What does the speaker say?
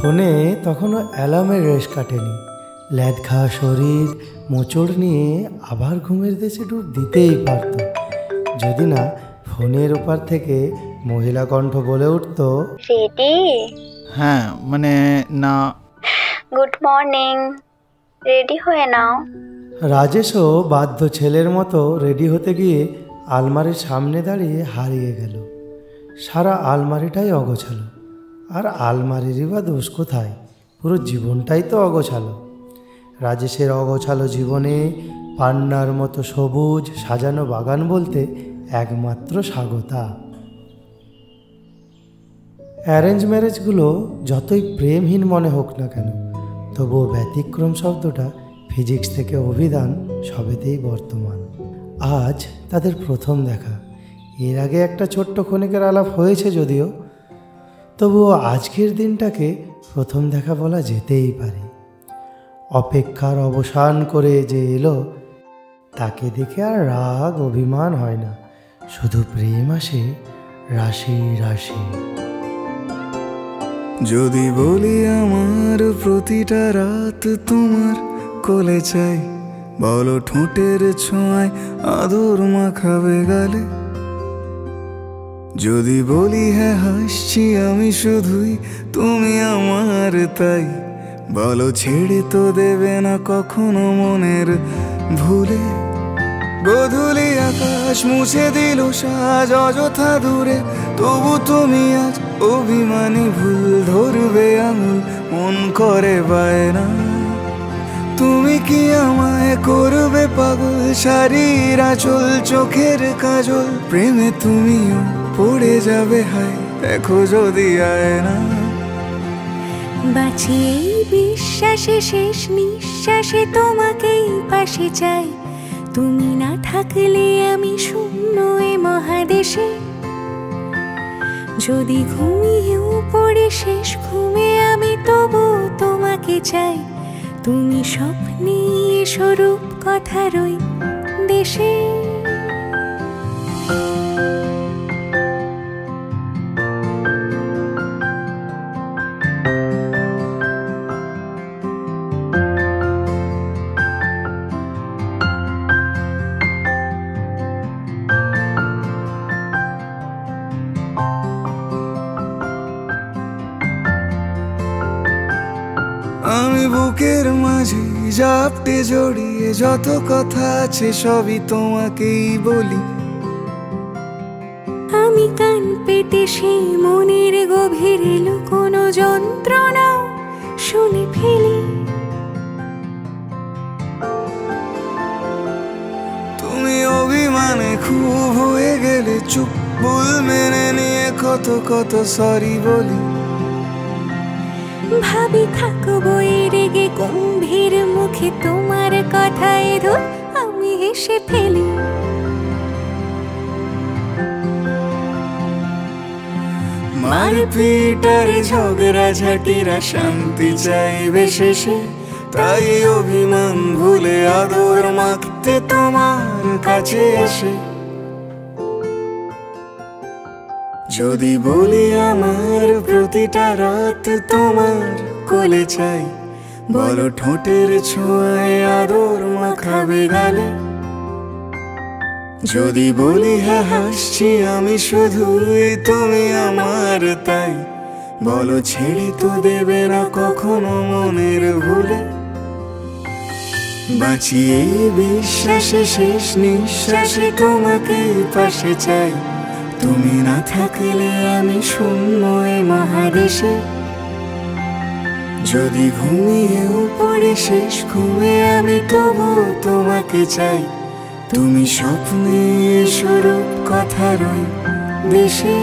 ফোনে তখনও অ্যালার্মের রেশ কাটেনি। ল্যাদ খাওয়া শরীর মোচড় নিয়ে আবার ঘুমের দেশে ডুব দিতেই পারত, যদি না ফোনের ওপার থেকে মহিলা কণ্ঠ বলে উঠত, রেডি? হ্যাঁ মানে না। গুড মর্নিং, রেডি হয়ে নাও। রাজেশও বাধ্য ছেলের মতো রেডি হতে গিয়ে আলমারির সামনে দাঁড়িয়ে হারিয়ে গেল। সারা আলমারিটাই অগোছালো, আর আলমারিরই বা দোষ কোথায়? পুরো জীবনটাই তো অগোছালো। রাজেশের অগোছালো জীবনে পান্নার মতো সবুজ সাজানো বাগান বলতে একমাত্র স্বাগতা। অ্যারেঞ্জ ম্যারেজগুলো যতই প্রেমহীন মনে হোক না কেন, তবুও ব্যতিক্রম শব্দটা ফিজিক্স থেকে অভিধান সবেতেই বর্তমান। আজ তাদের প্রথম দেখা। এর আগে একটা ছোট্ট ক্ষণিকের আলাপ হয়েছে যদিও, তবুও আজকের দিনটাকে প্রথম দেখা বলা যেতেই পারে। অপেক্ষার অবসান করে যে এলো, তাকে দেখে আর রাগ অভিমান হয় না, শুধু প্রেম আসে রাশি রাশি। যদি বলি আমার প্রতিটা রাত তোমার কোলে চাই, বলো ঠোঁটের ছোঁয়ায় আদর মাখাবে গালে। যদি বলি হ্যাঁ হাসছি আমি শুধুই, তুমি আমার তাই, বলো ছেড়ে তো দেবে না কখনো মনের ভুলে। গোধূলি আকাশ মুছে দিল সাজ অযথা দূরে, তবু তুমি আজ অভিমানী ভুল ধরবে আঙুল, মন করে বায়না। তুমি কি আমায় করবে পাগল, শাড়ির আঁচল চোখের কাজল, প্রেমে তুমিও পড়ে যাবে হায় দেখো যদি আয়না। বাঁচিয়ে বিশ্বাসে শেষ নিঃশ্বাসে তোমাকেই পাশে চাই, তুমি না থাকলে আমি শূন্য এ মহাদেশে। যদি ঘুমিয়েও পড়ে শেষ ঘুমে আমি তবু তোমাকে চাই, তুমি স্বপ্নে স্বরূপ কথার ওই দেশে। আমি বুকের মাঝে জাপটে জড়িয়ে যত কথা আছে সবই তোমাকেই বলি। আমি কান পেতে সেই মনের গভীরে লুকোনো যন্ত্রণা শুনে ফেলি। তুমি অভিমানে খুব হয়ে গেলে চুপ, ভুল মেনে নিয়ে কত কত সরি বলি। ভাবি থাকবো রেগে গম্ভীর মুখে তোমার কথায় ধর আমি হেসে ফেলি। মারপিট আর ঝগড়া ঝাঁটিরা শান্তি চাইবে শেষে, তাই অভিমান ভুলে আদর মাখতে তোমার কাছে এসে। যদি বলি আমার প্রতিটা রাত তোমার কোলে চাই, বলো ঠোঁটের ছোঁয়ায় আদর মাখাবে গালে। যদি বলি হ্যাঁ হাসছি আমি শুধুই, তুমি আমার তাই, বলো ছেড়ে তো দেবে না কখনো মনের ভুলে। বাঁচিয়ে বিশ্বাসে শেষ নিঃশ্বাসে তোমাকেই পাশে চাই, তুমি না থাকলে আমি শূন্য এ মহাদেশে। যদি ঘুমিয়েও পড়ে শেষ ঘুমে আমি তবু তোমাকে চাই, তুমি স্বপ্নে স্বরূপ কথার ওই দেশে।